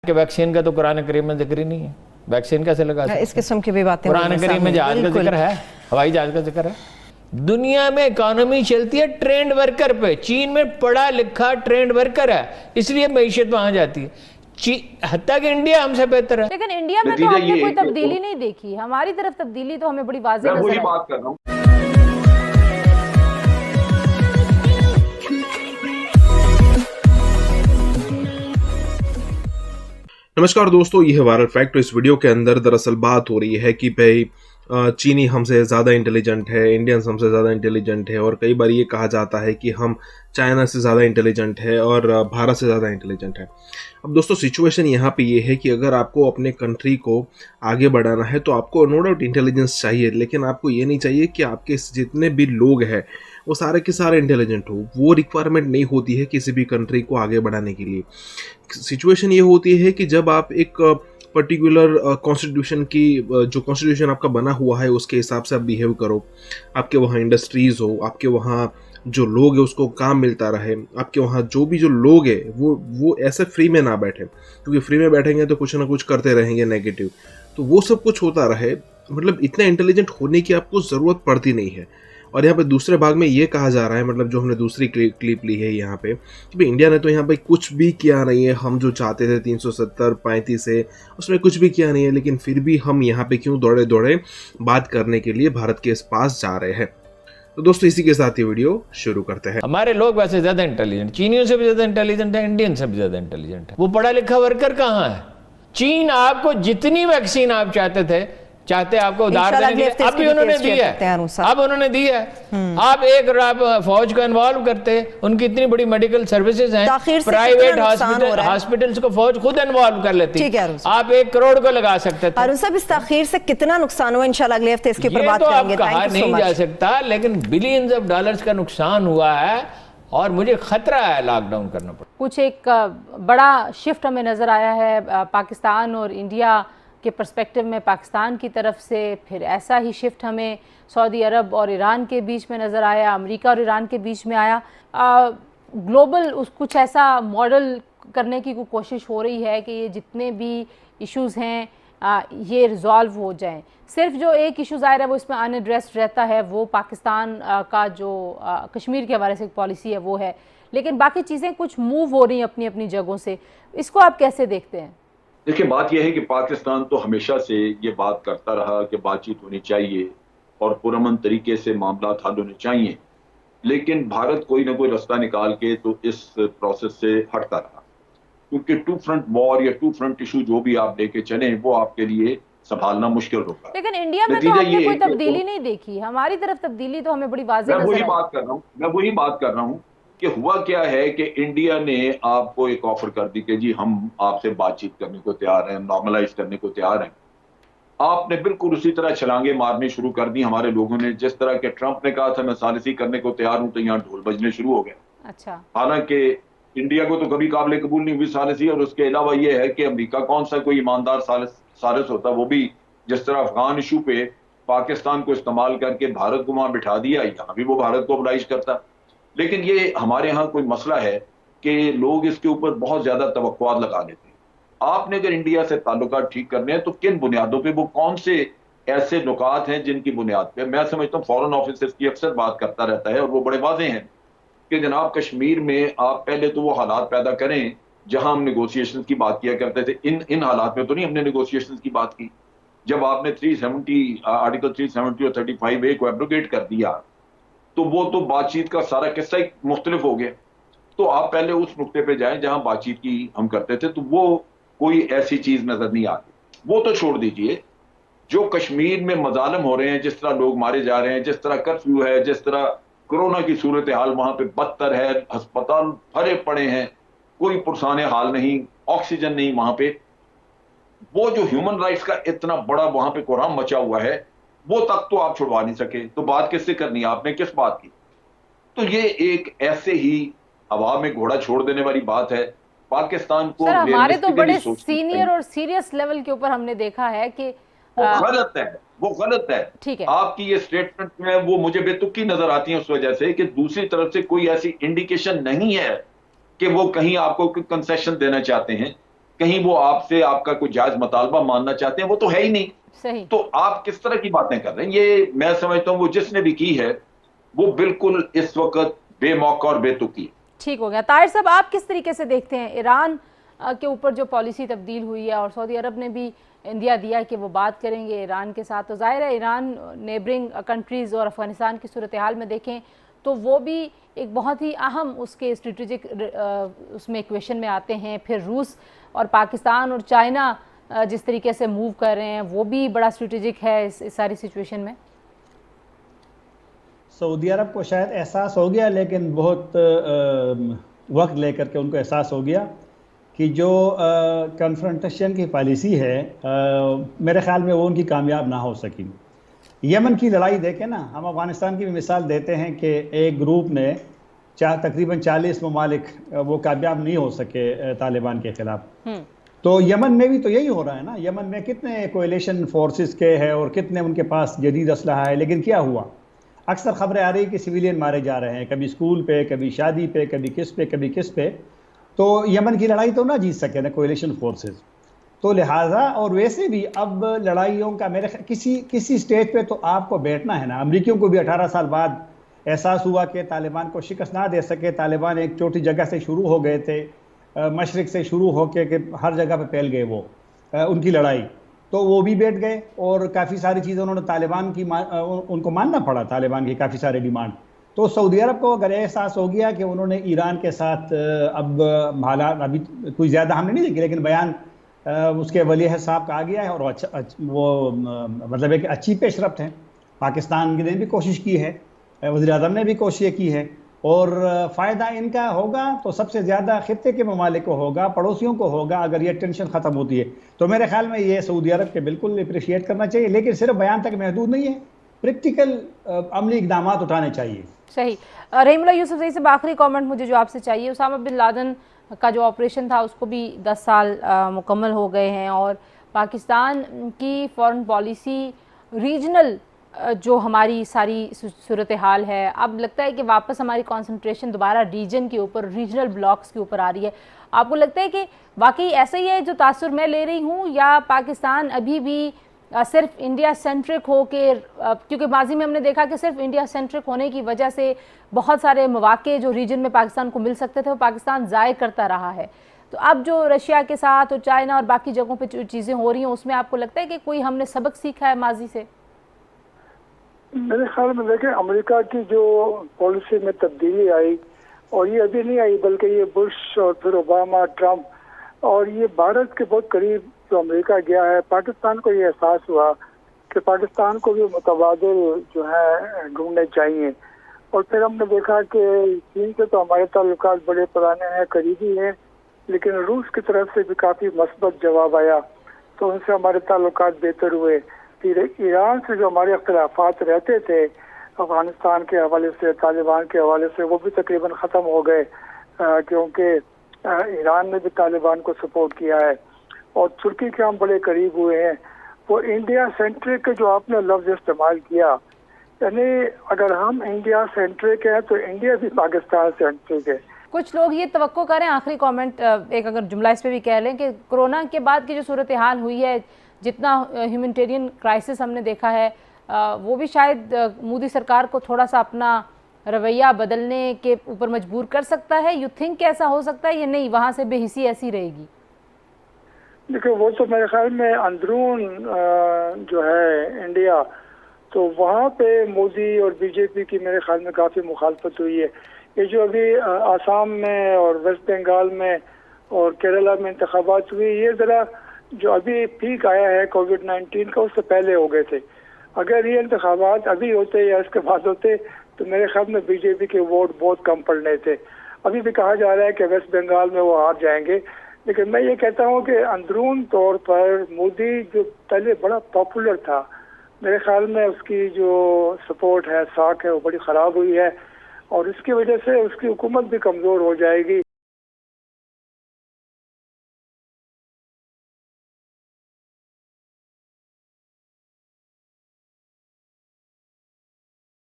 कि वैक्सीन का तो कुरान करीम में जिक्र ही नहीं है, वैक्सीन कैसे लगा सकते? इस किस्म की भी बातें कुरान करीम में जहाज का जिक्र है, हवाई जहाज का जिक्र है। दुनिया में इकोनॉमी चलती है ट्रेंड वर्कर पे। चीन में पढ़ा लिखा ट्रेंड वर्कर है, इसलिए मैशियत वहां जाती है। हत्ता कि इंडिया हमसे बेहतर है। लेकिन इंडिया में तो आपने कोई तब्दीली नहीं देखी, हमारी तरफ तब्दीली तो हमें बड़ी वाज़ेह नजर आई। बात कर रहा हूं। नमस्कार दोस्तों, ये है वायरल फैक्ट। इस वीडियो के अंदर दरअसल बात हो रही है कि भाई चीनी हमसे ज़्यादा इंटेलिजेंट है, इंडियंस हमसे ज़्यादा इंटेलिजेंट है, और कई बार ये कहा जाता है कि हम चाइना से ज़्यादा इंटेलिजेंट है और भारत से ज़्यादा इंटेलिजेंट है। अब दोस्तों सिचुएशन यहाँ पे ये है कि अगर आपको अपने कंट्री को आगे बढ़ाना है तो आपको नो डाउट इंटेलिजेंस चाहिए, लेकिन आपको ये नहीं चाहिए कि आपके जितने भी लोग हैं वो सारे के सारे इंटेलिजेंट हो। वो रिक्वायरमेंट नहीं होती है किसी भी कंट्री को आगे बढ़ाने के लिए। सिचुएशन ये होती है कि जब आप एक पर्टिकुलर कॉन्स्टिट्यूशन की जो कॉन्स्टिट्यूशन आपका बना हुआ है उसके हिसाब से आप बिहेव करो, आपके वहाँ इंडस्ट्रीज़ हो, आपके वहाँ जो लोग हैं उसको काम मिलता रहे, आपके वहाँ जो लोग हैं वो ऐसे फ्री में ना बैठे, क्योंकि फ्री में बैठेंगे तो कुछ ना कुछ करते रहेंगे नेगेटिव, तो वो सब कुछ होता रहे। मतलब इतना इंटेलिजेंट होने की आपको ज़रूरत पड़ती नहीं है। और यहाँ पे दूसरे भाग में ये कहा जा रहा है, मतलब जो हमने दूसरी क्लिप ली है यहाँ पे, कि भाई इंडिया ने तो यहाँ पे कुछ भी किया नहीं है। हम जो चाहते थे 370-35 से, उसमें कुछ भी किया नहीं है, लेकिन फिर भी हम यहाँ पे क्यों दौड़े दौड़े बात करने के लिए भारत के पास जा रहे हैं। तो दोस्तों इसी के साथ ये वीडियो शुरू करते हैं। हमारे लोग वैसे ज्यादा इंटेलिजेंट, चीनियों से भी ज्यादा इंटेलिजेंट है, इंडियन से भी ज्यादा इंटेलिजेंट है। वो पढ़ा लिखा वर्कर कहाँ है? चीन आपको जितनी वैक्सीन आप चाहते आपको उधार देने के लिए, अब भी उन्होंने दी है, अब उन्होंने दी है। आप एक फौज को इन्वॉल्व करते, उनकी इतनी बड़ी मेडिकल सर्विसेज हैं, प्राइवेट हॉस्पिटल्स को फौज खुद इन्वॉल्व कर लेती है। आप 1 करोड़ को लगा सकते थे। अरुण साहब, इस ताखीर से कितना नुकसान हुआ, इंशाल्लाह अगले हफ्ते इसके ऊपर बात करेंगे। कहा नहीं जा सकता, लेकिन बिलियंस ऑफ डॉलर्स का नुकसान हुआ है और मुझे खतरा है लॉकडाउन करना पड़ा। कुछ एक बड़ा शिफ्ट हमें नजर आया है पाकिस्तान और इंडिया के पर्सपेक्टिव में, पाकिस्तान की तरफ से। फिर ऐसा ही शिफ्ट हमें सऊदी अरब और ईरान के बीच में नज़र आया, अमेरिका और ईरान के बीच में आया। ग्लोबल कुछ ऐसा मॉडल करने की कोशिश हो रही है कि ये जितने भी इश्यूज़ हैं ये रिजॉल्व हो जाएं। सिर्फ जो एक इशू ज़ाहिर है वो इसमें अनएड्रेस्ड रहता है, वो पाकिस्तान का जो कश्मीर के हवाले से पॉलिसी है वो है, लेकिन बाकी चीज़ें कुछ मूव हो रही हैं अपनी अपनी जगहों से। इसको आप कैसे देखते हैं? देखिए, बात यह है कि पाकिस्तान तो हमेशा से ये बात करता रहा कि बातचीत होनी चाहिए और पुरअमन तरीके से मामला हल होने चाहिए, लेकिन भारत कोई ना कोई रास्ता निकाल के तो इस प्रोसेस से हटता रहा, क्योंकि 2 फ्रंट वॉर या 2 फ्रंट इशू जो भी आप लेके चले वो आपके लिए संभालना मुश्किल होगा। लेकिन इंडिया में तो आपने कोई तब्दीली नहीं देखी, हमारी तरफ तब्दीली तो हमें बड़ी वाज़ेह नजर आई। मैं वही बात कर रहा हूँ कि हुआ क्या है कि इंडिया ने आपको एक ऑफर कर दी कि जी हम आपसे बातचीत करने को तैयार हैं, नॉर्मलाइज करने को तैयार हैं। आपने बिल्कुल उसी तरह छलांगे मारनी शुरू कर दी हमारे लोगों ने। जिस तरह के ट्रंप ने कहा था मैं सालिसी करने को तैयार हूं, तो यहाँ ढोल बजने शुरू हो गए। अच्छा, हालांकि इंडिया को तो कभी काबिल कबूल नहीं हुई सालिसी, और उसके अलावा यह है कि अमेरिका कौन सा कोई ईमानदार सालिस होता, वो भी जिस तरह अफगान इशू पे पाकिस्तान को इस्तेमाल करके भारत को वहां बिठा दिया, यहाँ भी वो भारत को ऑब्लाइज करता। लेकिन ये हमारे यहाँ कोई मसला है कि लोग इसके ऊपर बहुत ज्यादा तवक्कुआत लगा लेते हैं। आपने अगर इंडिया से ताल्लुकात ठीक करने हैं तो किन बुनियादों पे, वो कौन से ऐसे नुकात हैं जिनकी बुनियाद पे? मैं समझता हूँ फॉरेन ऑफिसर्स की अक्सर बात करता रहता है और वो बड़े वाज़ेह हैं कि जनाब कश्मीर में आप पहले तो वो हालात पैदा करें जहां हम नेगोशिएशन की बात किया करते थे। इन हालात में तो नहीं हमने नेगोशिएशन की बात की। जब आपने 370 आर्टिकल 370 और 35A को एब्रोगेट कर दिया तो वो तो बातचीत का सारा किस्सा ही मुख्तलिफ हो गया। तो आप पहले उस नुक्ते पे जाएं जहां बातचीत की हम करते थे, तो वो कोई ऐसी चीज नजर नहीं आती। वो तो छोड़ दीजिए, जो कश्मीर में मजालिम हो रहे हैं, जिस तरह लोग मारे जा रहे हैं, जिस तरह कर्फ्यू है, जिस तरह कोरोना की सूरत हाल वहां पे बदतर है, अस्पताल भरे पड़े हैं, कोई पुरसाने हाल नहीं, ऑक्सीजन नहीं वहां पे, वो जो ह्यूमन राइट्स का इतना बड़ा वहां पे कोहराम मचा हुआ है, वो तक तो आप छुड़वा नहीं सके। तो बात किससे करनी है आपने, किस बात की? तो ये एक ऐसे ही हवा में घोड़ा छोड़ देने वाली बात है। पाकिस्तान को सर, हमारे तो बड़े सीनियर और सीरियस लेवल के ऊपर हमने देखा है कि वो गलत है, वो गलत है। ठीक है, आपकी ये स्टेटमेंट में वो मुझे बेतुकी नजर आती है उस वजह से कि दूसरी तरफ से कोई ऐसी इंडिकेशन नहीं है कि वो कहीं आपको कंसेशन देना चाहते हैं, कहीं वो आपसे आपका कोई जायज मुतालबा मानना चाहते हैं, वो तो है ही नहीं। सही। तो आप किस तरह की बातें कर रहे हैं? ये मैं समझता हूं वो जिसने भी की है वो बिल्कुल इस वक्त बेमौका और बेतुकी। ठीक हो गया। ताहिर साहब, आप किस तरीके से देखते हैं ईरान के ऊपर जो पॉलिसी तब्दील हुई है, और सऊदी अरब ने भी इंडिया दिया कि वो बात करेंगे ईरान के साथ, तो जाहिर है ईरान नेबरिंग कंट्रीज़ और अफ़गानिस्तान की सूरत हाल में देखें तो वो भी एक बहुत ही अहम उसके स्ट्रेटेजिक उसमें इक्वेशन में आते हैं। फिर रूस और पाकिस्तान और चाइना जिस तरीके से मूव कर रहे हैं वो भी बड़ा स्ट्रेटेजिक है इस सारी सिचुएशन में। सऊदी अरब को शायद एहसास हो गया, लेकिन बहुत वक्त लेकर के उनको एहसास हो गया कि जो कन्फ्रंटेशन की पॉलिसी है मेरे ख्याल में वो उनकी कामयाब ना हो सकी। यमन की लड़ाई देखें ना, हम अफ़गानिस्तान की भी मिसाल देते हैं कि एक ग्रुप ने तकरीबन 40 ममालिक वो कामयाब नहीं हो सके तालिबान के ख़िलाफ़। तो यमन में भी तो यही हो रहा है ना। यमन में कितने कोएलिशन फोर्सेस के हैं और कितने उनके पास जदीद असलहा है, लेकिन क्या हुआ? अक्सर खबरें आ रही कि सिविलियन मारे जा रहे हैं, कभी स्कूल पे, कभी शादी पे, कभी किस पे। तो यमन की लड़ाई तो ना जीत सके ना कोएलिशन फोर्सेस। तो लिहाजा और वैसे भी अब लड़ाइयों का मेरे किसी स्टेज पे तो आपको बैठना है ना। अमरीकियों को भी 18 साल बाद एहसास हुआ कि तालिबान को शिकस्त ना दे सके। तालिबान एक छोटी जगह से शुरू हो गए थे, मशरिक से शुरू होकर के हर जगह पे फैल गए वो उनकी लड़ाई। तो वो भी बैठ गए और काफ़ी सारी चीज़ें उन्होंने तालिबान की उनको मानना पड़ा, तालिबान की काफ़ी सारे डिमांड। तो सऊदी अरब को अगर एहसास हो गया कि उन्होंने ईरान के साथ अब हालात अभी कोई ज़्यादा हमने नहीं देखी, लेकिन बयान उसके वली साहब का आ गया है और वो मतलब एक अच्छी पेशरफ्त है। पाकिस्तान ने भी कोशिश की है, वज़ीर-ए-आज़म ने भी कोशिश की है, और फ़ायदा इनका होगा तो सबसे ज़्यादा खित्ते के ममालिक को होगा, पड़ोसियों को होगा अगर ये टेंशन ख़त्म होती है। तो मेरे ख्याल में ये सऊदी अरब के बिल्कुल अप्रिशिएट करना चाहिए, लेकिन सिर्फ बयान तक महदूद नहीं है, प्रैक्टिकल अमली इक़दाम उठाने चाहिए। सही। रहीमुल्लाह यूसुफ़ज़ई से आखिरी कमेंट मुझे जो आपसे चाहिए, उसामा बिन लादेन का जो ऑपरेशन था उसको भी 10 साल मुकम्मल हो गए हैं, और पाकिस्तान की फ़ॉरेन पॉलिसी रीजनल जो हमारी सारी सूरत हाल है, अब लगता है कि वापस हमारी कंसंट्रेशन दोबारा रीजन के ऊपर, रीजनल ब्लॉक्स के ऊपर आ रही है। आपको लगता है कि वाकई ऐसा ही है जो तासुर मैं ले रही हूँ, या पाकिस्तान अभी भी सिर्फ इंडिया सेंट्रिक हो के, क्योंकि माजी में हमने देखा कि सिर्फ इंडिया सेंट्रिक होने की वजह से बहुत सारे मौके जो रीजन में पाकिस्तान को मिल सकते थे वो पाकिस्तान ज़ाय करता रहा है। तो अब जो रशिया के साथ और चाइना और बाकी जगहों पे जो चीज़ें हो रही हैं उसमें आपको लगता है कि कोई हमने सबक सीखा है माजी से? मेरे ख्याल में देखें, अमेरिका की जो पॉलिसी में तब्दीली आई, और ये अभी नहीं आई बल्कि ये बुश और फिर ओबामा, ट्रंप, और ये भारत के बहुत करीब जो अमेरिका गया है, पाकिस्तान को ये एहसास हुआ कि पाकिस्तान को भी मुतबादिल जो है ढूंढने चाहिए। और फिर हमने देखा कि चीन से तो हमारे ताल्लुकात बड़े पुराने हैं, करीबी हैं, लेकिन रूस की तरफ से भी काफ़ी मस्बत जवाब आया, तो उनसे हमारे ताल्लुकात बेहतर हुए। फिर ईरान से जो हमारे अख्तिलाफात रहते थे अफगानिस्तान के हवाले से, तालिबान के हवाले से, वो भी तकरीबन ख़त्म हो गए, क्योंकि ईरान ने भी तालिबान को सपोर्ट किया है। और तुर्की के हम बड़े करीब हुए हैं। वो इंडिया सेंट्रिक जो आपने लफ्ज़ इस्तेमाल किया, यानी अगर हम इंडिया सेंट्रिक हैं तो इंडिया भी पाकिस्तान सेंट्रिक है। कुछ लोग ये तवक्को करें, आखिरी कमेंट एक अगर जुमला इस पे भी कह लें, कि कोरोना के बाद की जो सूरत हाल हुई है, जितना ह्यूमैनिटेरियन क्राइसिस हमने देखा है, वो भी शायद मोदी सरकार को थोड़ा सा अपना रवैया बदलने के ऊपर मजबूर कर सकता है। यू थिंक ऐसा हो सकता है या नहीं, वहाँ से बेहिसी ऐसी रहेगी? देखिए, वो तो मेरे ख्याल में अंदरून जो है इंडिया, तो वहाँ पे मोदी और बीजेपी की मेरे ख्याल में काफ़ी मुखालफत हुई है। ये जो अभी आसाम में और वेस्ट बंगाल में और केरला में इंतखाबात हुई, ये ज़रा जो अभी पीक आया है कोविड-19 का, उससे पहले हो गए थे। अगर ये इंतखाबात अभी होते या इसके बाद होते तो मेरे ख्याल में बीजेपी के वोट बहुत कम पड़ने थे। अभी भी कहा जा रहा है कि वेस्ट बंगाल में वो हार जाएंगे, लेकिन मैं ये कहता हूँ कि अंदरून तौर पर मोदी जो पहले बड़ा पॉपुलर था, मेरे ख्याल में उसकी जो सपोर्ट है, साख है, वो बड़ी ख़राब हुई है, और इसकी वजह से उसकी हुकूमत भी कमज़ोर हो जाएगी।